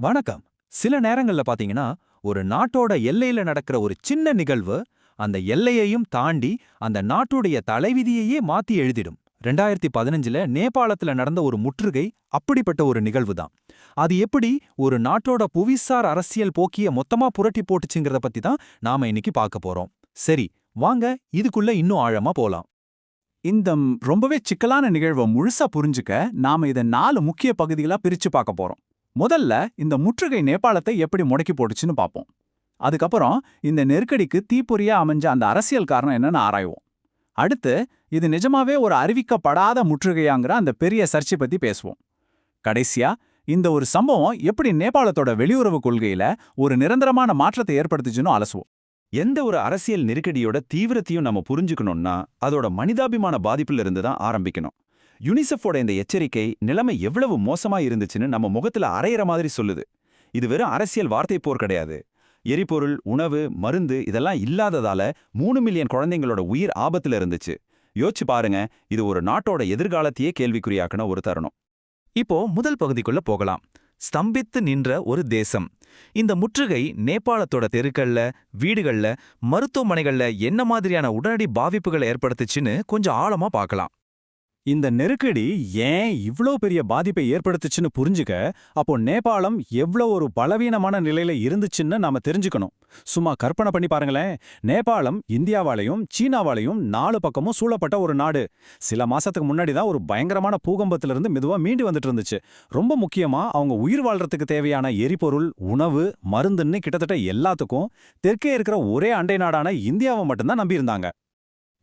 வணக்கம். சில நேரங்கள்ல பாத்தீங்கன்னா, ஒரு நாட்டோட எல்லையில நடக்கிற ஒரு சின்ன நிகழ்வு, அந்த எல்லையையும் தாண்டி அந்த நாட்டுடைய தலைவிதியையே மாத்தி எழுதிடும். 2015ல நேபாளத்துல நடந்த ஒரு முற்றுகை அப்படிப்பட்ட ஒரு நிகழ்வு தான். அது எப்படி ஒரு நாட்டோட புவிசார் அரசியல் போக்கிய மொத்தமா புரட்டி போட்டுச்சுங்கிறத பத்தி தான் நாம இன்னைக்கு பார்க்க போறோம். சரி, வாங்க இதுக்குள்ள இன்னும் ஆழமா போலாம். இந்த ரொம்பவே சிக்கலான நிகழ்வை முழுசா புரிஞ்சுக்க நாம இதை 4 முக்கிய பகுதிகளா பிரிச்சு பார்க்க போறோம். முதல்ல இந்த முற்றுகை நேபாளத்தை எப்படி முடக்கி போட்டுச்சுன்னு பார்ப்போம். அதுக்கப்புறம் இந்த நெருக்கடிக்கு தீப்பொறியா அமைஞ்ச அந்த அரசியல் காரணம் என்னன்னு ஆராய்வோம். அடுத்து இது நிஜமாவே ஒரு அறிவிக்கப்படாத முற்றுகையாங்கிற அந்த பெரிய சர்ச்சை பத்தி பேசுவோம். கடைசியா இந்த ஒரு சம்பவம் எப்படி நேபாளத்தோட வெளியுறவு கொள்கையில ஒரு நிரந்தரமான மாற்றத்தை ஏற்படுத்துச்சுன்னு அலசுவோம். எந்த ஒரு அரசியல் நெருக்கடியோட தீவிரத்தையும் நம்ம புரிஞ்சுக்கணும்னா அதோட மனிதாபிமான பாதிப்புல இருந்து தான் ஆரம்பிக்கணும். யுனிசெஃபோட இந்த எச்சரிக்கை நிலைமை எவ்வளவு மோசமா இருந்துச்சுன்னு நம்ம முகத்துல அரையிற மாதிரி சொல்லுது. இது வெறும் அரசியல் வார்த்தை போர் கிடையாது. எரிபொருள், உணவு, மருந்து இதெல்லாம் இல்லாததால 3 மில்லியன் குழந்தைங்களோட உயிர் ஆபத்துல இருந்துச்சு. யோசிச்சு பாருங்க, இது ஒரு நாட்டோட எதிர்காலத்தையே கேள்விக்குறியாக்குன ஒரு தருணம். இப்போ முதல் பகுதிக்குள்ள போகலாம். ஸ்தம்பித்து நின்ற ஒரு தேசம். இந்த முற்றுகை நேபாளத்தோட தெருக்கள்ல, வீடுகள்ல, மருத்துவமனைகள்ல என்ன மாதிரியான உடனடி பாதிப்புகளை ஏற்படுத்துச்சுன்னு கொஞ்சம் ஆழமா பார்க்கலாம். இந்த நெருக்கடி ஏன் இவ்ளோ பெரிய பாதிப்பை ஏற்படுத்துச்சுன்னு புரிஞ்சுக்க, அப்போ நேபாளம் எவ்ளோ ஒரு பலவீனமான நிலையில இருந்துச்சுன்னு நாம தெரிஞ்சுக்கணும். சும்மா கற்பனை பண்ணி பாருங்களேன். நேபாளம் இந்தியாவாலையும் சீனாவாலையும் 4 பக்கமும் சூழப்பட்ட ஒரு நாடு. சில மாசத்துக்கு முன்னாடி தான் ஒரு பயங்கரமான பூகம்பத்திலிருந்து மெதுவா மீண்டு வந்துட்டு இருந்துச்சு. ரொம்ப முக்கியமா அவங்க உயிர் வாழ்றதுக்கு தேவையான எரிபொருள், உணவு, மருந்துன்னு கிட்டத்தட்ட எல்லாத்துக்கும் தெற்கே இருக்கிற ஒரே அண்டை நாடான இந்தியாவை மட்டும்தான் நம்பியிருந்தாங்க.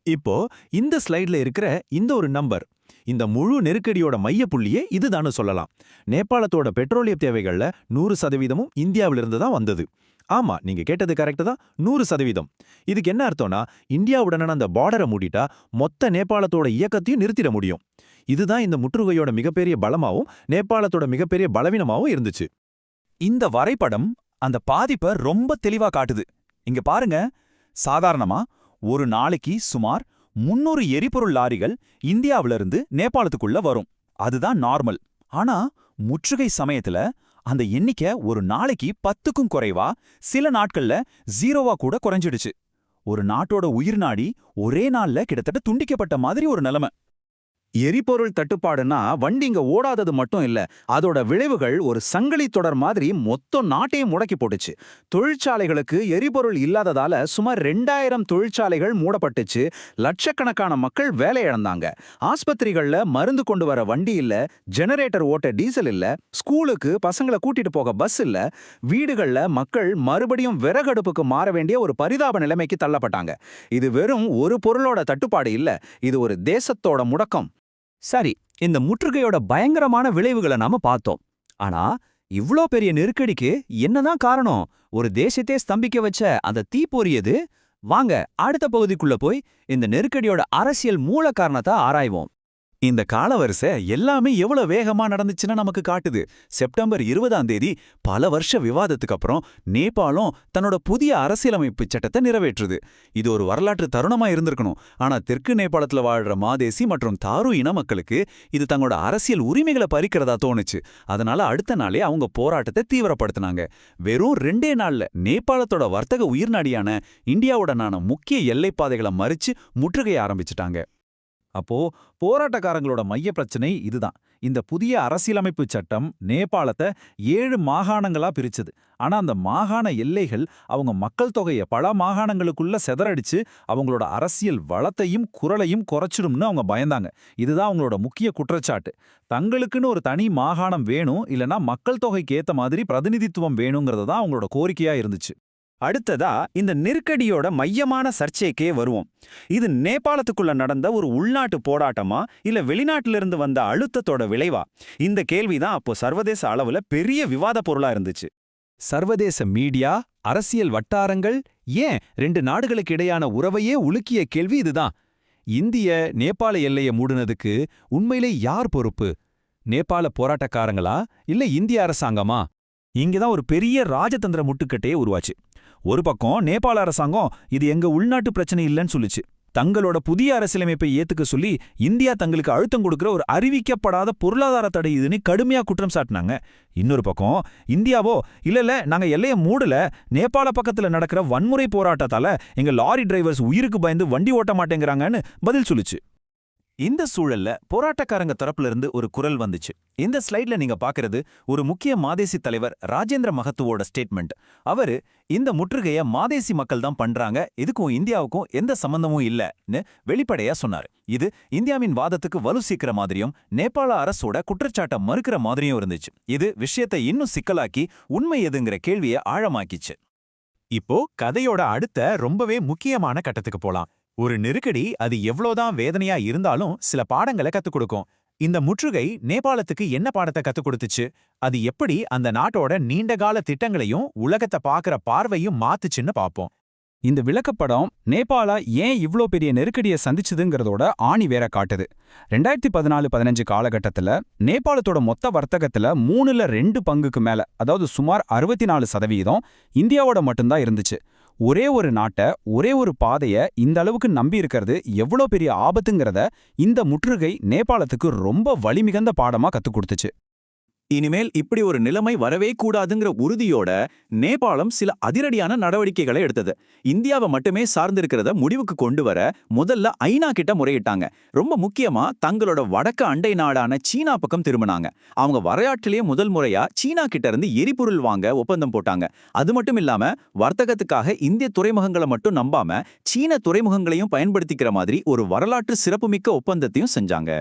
இப்போ இந்த ஸ்லைட்ல இருக்கிற இந்த ஒரு நம்பர், இந்த முழு நெருக்கடியோட மையப்புள்ளியே இதுதான்னு சொல்லலாம். நேபாளத்தோட பெட்ரோலிய தேவைகள்ல 100% இந்தியாவிலிருந்து தான் வந்தது. ஆமா, நீங்க கேட்டது கரெக்ட் தான், 100%. இதுக்கு என்ன அர்த்தம்னா, இந்தியாவுடனான அந்த பார்டரை மூடிட்டா மொத்த நேபாளத்தோட இயக்கத்தையும் நிறுத்திட முடியும். இதுதான் இந்த முற்றுகையோட மிகப்பெரிய பலமாவும் நேபாளத்தோட மிகப்பெரிய பலவீனமாவும் இருந்துச்சு. இந்த வரைபடம் அந்த பாதிப்பை ரொம்ப தெளிவா காட்டுது. இங்க பாருங்க, சாதாரணமா ஒரு நாளைக்கு சுமார் 300 எரிபொருள் லாரிகள் இந்தியாவிலிருந்து நேபாளத்துக்குள்ள வரும். அதுதான் நார்மல். ஆனா முற்றுகை சமயத்துல அந்த எண்ணிக்கை ஒரு நாளைக்கு 10க்கும் குறைவா, சில நாட்கள்ல 0வா கூட குறைஞ்சிடுச்சு. ஒரு நாட்டோட உயிர் நாடி ஒரே நாள்ல கிட்டத்தட்ட துண்டிக்கப்பட்ட மாதிரி ஒரு நிலைமை. எரிபொருள் தட்டுப்பாடுனா வண்டி இங்க ஓடாதது மட்டும் இல்ல, அதோட விளைவுகள் ஒரு சங்கிலி தொடர் மாதிரி மொத்த நாட்டையும் முடக்கி போட்டுச்சு. தொழிற்சாலைகளுக்கு எரிபொருள் இல்லாததால சுமார் 2000 தொழிற்சாலைகள் மூடப்பட்டுச்சு. லட்சக்கணக்கான மக்கள் வேலை இழந்தாங்க. ஆஸ்பத்திரிகள்ல மருந்து கொண்டு வர வண்டி இல்ல, ஜெனரேட்டர் ஓட்ட டீசல் இல்ல, ஸ்கூலுக்கு பசங்களை கூட்டிட்டு போக பஸ் இல்ல. வீடுகள்ல மக்கள் மறுபடியும் விறகடுப்புக்கு மாற வேண்டிய ஒரு பரிதாப நிலைமைக்கு தள்ளப்பட்டாங்க. இது வெறும் ஒரு பொருளோட தட்டுப்பாடு இல்ல, இது ஒரு தேசத்தோட முடக்கம். சரி, இந்த முற்றுகையோட பயங்கரமான விளைவுகளை நாம பார்த்தோம். ஆனா இவ்ளோ பெரிய நெருக்கடிக்கு என்னதான் காரணம்? ஒரு தேசத்தை ஸ்தம்பிக்க வச்ச அந்த தீப்பொறி. வாங்க அடுத்த பகுதிக்குள்ள போய் இந்த நெருக்கடியோட அரசியல் மூல காரணத்தை ஆராய்வோம். இந்த காலவரிசை எல்லாமே எவ்வளவு வேகமா நடந்துச்சுன்னு நமக்கு காட்டுது. செப்டம்பர் 20ஆம் தேதி பல வருஷ விவாதத்துக்கு அப்புறம் நேபாளம் தன்னோட புதிய அரசியலமைப்பு சட்டத்தை நிறைவேற்றுது. இது ஒரு வரலாற்று தருணமா இருந்திருக்கணும். ஆனா தெற்கு நேபாளத்துல வாழ்ற மாதேசி மற்றும் தாரு இன மக்களுக்கு இது தங்களோட அரசியல் உரிமைகளை பறிக்கிறதா தோணுச்சு. அதனால அடுத்த நாளே அவங்க போராட்டத்தை தீவிரப்படுத்தினாங்க. வெறும் 2 நாள்ல நேபாளத்தோட வர்த்தக உயிர்நாடியான இந்தியாவுடனான முக்கிய எல்லைப்பாதைகளை மறிச்சு முற்றுகையை ஆரம்பிச்சிட்டாங்க. அப்போ போராட்டக்காரங்களோட மைய பிரச்சனை இதுதான். இந்த புதிய அரசியலமைப்பு சட்டம் நேபாளத்தை 7 மாகாணங்களா பிரிச்சது. ஆனா அந்த மாகாண எல்லைகள் அவங்க மக்கள் தொகையை பல மாகாணங்களுக்குள்ள செதறடிச்சு அவங்களோட அரசியல் வளத்தையும் குரலையும் குறைச்சிடும்னு அவங்க பயந்தாங்க. இதுதான் அவங்களோட முக்கிய குற்றச்சாட்டு. தங்களுக்குன்னு ஒரு தனி மாகாணம் வேணும், இல்லனா மக்கள் தொகைக்கு ஏத்த மாதிரி பிரதிநிதித்துவம் வேணுங்கிறது தான் அவங்களோட கோரிக்கையா இருந்துச்சு. அடுத்ததா இந்த நெருக்கடியோட மையமான சர்ச்சைக்கே வருவோம். இது நேபாளத்துக்குள்ள நடந்த ஒரு உள்நாட்டு போராட்டமா இல்ல வெளிநாட்டிலிருந்து வந்த அழுத்தத்தோட விளைவா? இந்த கேள்விதான் அப்போ சர்வதேச அளவுல பெரிய விவாத பொருளா இருந்துச்சு. சர்வதேச மீடியா, அரசியல் வட்டாரங்கள், ஏன் 2 நாடுகளுக்கு இடையான உறவையே உலுக்கிய கேள்வி இதுதான். இந்திய நேபாள எல்லையை மூடுனதுக்கு உண்மையிலே யார் பொறுப்பு? நேபாள போராட்டக்காரங்களா இல்ல இந்திய அரசாங்கமா? இங்கதான் ஒரு பெரிய ராஜதந்திர முட்டுக்கட்டையே உருவாச்சு. ஒரு பக்கம் நேபாள அரசாங்கம் இது எங்க உள்நாட்டு பிரச்சனை இல்லைன்னு சொல்லுச்சு. தங்களோட புதிய அரசியலமைப்பை ஏத்துக்க சொல்லி இந்தியா தங்களுக்கு அழுத்தம் கொடுக்கிற ஒரு அறிவிக்கப்படாத பொருளாதார தடை இதுன்னு கடுமையா குற்றம் சாட்டினாங்க. இன்னொரு பக்கம் இந்தியாவோ இல்ல நாங்க எல்லைய மூடல, நேபாள பக்கத்துல நடக்கிற வன்முறை போராட்டத்தால எங்க லாரி டிரைவர்ஸ் உயிருக்கு பயந்து வண்டி ஓட்ட மாட்டேங்கிறாங்கன்னு பதில் சொல்லுச்சு. இந்த சூழல்ல போராட்டக்காரங்க தரப்புல இருந்து ஒரு குரல் வந்துச்சு. இந்த ஸ்லைட்ல நீங்க பாக்குறது ஒரு முக்கிய மாதேசி தலைவர் ராஜேந்திர மகத்துவோட ஸ்டேட்மெண்ட். அவரு இந்த முற்றுகைய மாதேசி மக்கள் தான் பண்றாங்க, இதுக்கும் இந்தியாவுக்கும் எந்த சம்பந்தமும் இல்லன்னு வெளிப்படையா சொன்னாரு. இது இந்தியாவின் வாதத்துக்கு வலு சீக்கிர மாதிரியும் நேபாள அரசோட குற்றச்சாட்டை மறுக்கிற மாதிரியும் இருந்துச்சு. இது விஷயத்தை இன்னும் சிக்கலாக்கி உண்மை எதுங்கிற கேள்வியை ஆழமாக்கிச்சு. இப்போ கதையோட அடுத்த ரொம்பவே முக்கியமான கட்டத்துக்கு போலாம். ஒரு நெருக்கடி அது எவ்வளோதான் வேதனையா இருந்தாலும் சில பாடங்களை கத்துக் கொடுக்கும். இந்த முற்றுகை நேபாளத்துக்கு என்ன பாடத்தை கத்துக் கொடுத்துச்சு? அது எப்படி அந்த நாட்டோட நீண்டகால திட்டங்களையும் உலகத்தை பார்க்கற பார்வையும் மாத்துச்சுன்னு பாப்போம். இந்த விளக்கப்படம் நேபாளா ஏன் இவ்ளோ பெரிய நெருக்கடியை சந்திச்சுதுங்கிறதோட ஆணி வேற காட்டுது. 2014-15 காலகட்டத்துல நேபாளத்தோட மொத்த வர்த்தகத்துல 3/2 பங்குக்கு மேல, அதாவது சுமார் 64% இந்தியாவோட மட்டும்தான் இருந்துச்சு. ஒரே ஒரு நாட்டை, ஒரே ஒரு பாதைய இந்த அளவுக்கு நம்பி இருக்கிறது எவ்வளோ பெரிய ஆபத்துங்கிறத இந்த முற்றுகை நேபாளத்துக்கு ரொம்ப வலிமிகுந்த பாடமா கத்துக் கொடுத்துச்சு. இனிமேல் இப்படி ஒரு நிலைமை வரவே கூடாதுங்கிற உறுதியோட நேபாளம் சில அதிரடியான நடவடிக்கைகளை எடுத்தது. இந்தியாவை மட்டுமே சார்ந்திருக்கிறத முடிவுக்கு கொண்டு வர முதல்ல ஐநா கிட்ட முறையிட்டாங்க. ரொம்ப முக்கியமா தங்களோட வடக்கு அண்டை நாடான சீனா பக்கம் திரும்பினாங்க. அவங்க வரலாற்றிலேயே முதல் முறையா சீனா கிட்ட இருந்து எரிபொருள் வாங்க ஒப்பந்தம் போட்டாங்க. அது மட்டும் இல்லாம வர்த்தகத்துக்காக இந்திய துறைமுகங்களை மட்டும் நம்பாம சீன துறைமுகங்களையும் பயன்படுத்திக்கிற மாதிரி ஒரு வரலாற்று சிறப்புமிக்க ஒப்பந்தத்தையும் செஞ்சாங்க.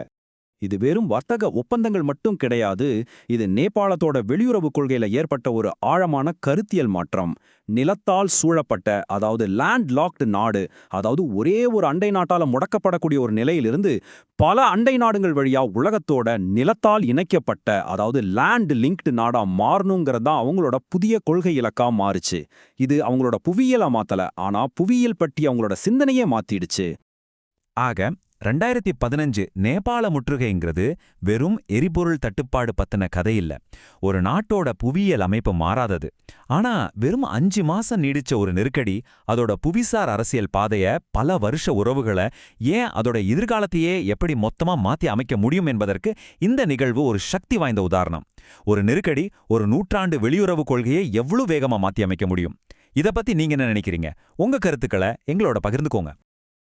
இது வெறும் வர்த்தக ஒப்பந்தங்கள் மட்டும் கிடையாது. இது நேபாளத்தோட வெளியுறவு கொள்கையில ஏற்பட்ட ஒரு ஆழமான கருத்தியல் மாற்றம். நிலத்தால் சூழப்பட்ட, அதாவது லேண்ட் லாக்டு நாடு, அதாவது ஒரே ஒரு அண்டை நாட்டால முடக்கப்படக்கூடிய ஒரு நிலையிலிருந்து பல அண்டை நாடுகள் வழியா உலகத்தோட நிலத்தால் இணைக்கப்பட்ட, அதாவது லேண்ட் லிங்க்டு நாடா மாறணுங்கிறது தான் அவங்களோட புதிய கொள்கை இலக்கா மாறுச்சு. இது அவங்களோட புவியியலை மாத்தல, ஆனா புவியியல் பற்றி அவங்களோட சிந்தனையே மாத்திடுச்சு. ஆக 2015 நேபாள முற்றுகைங்கிறது வெறும் எரிபொருள் தட்டுப்பாடு பத்தின கதை இல்ல. ஒரு நாட்டோட புவியியல் அமைப்பு மாறாதது. ஆனா வெறும் 5 மாசம் நீடிச்ச ஒரு நெருக்கடி அதோட புவிசார் அரசியல் பாதைய, பல வருஷ உறவுகளை, ஏன் அதோட எதிர்காலத்தையே எப்படி மொத்தமா மாத்தி அமைக்க முடியும் என்பதற்கு இந்த நிகழ்வு ஒரு சக்தி வாய்ந்த உதாரணம். ஒரு நெருக்கடி ஒரு நூற்றாண்டு வெளியுறவு கொள்கையை எவ்வளவு வேகமா மாத்தி அமைக்க முடியும்? இத பத்தி நீங்க என்ன நினைக்கிறீங்க? உங்க கருத்துக்களை எங்களோட பகிர்ந்துக்கோங்க.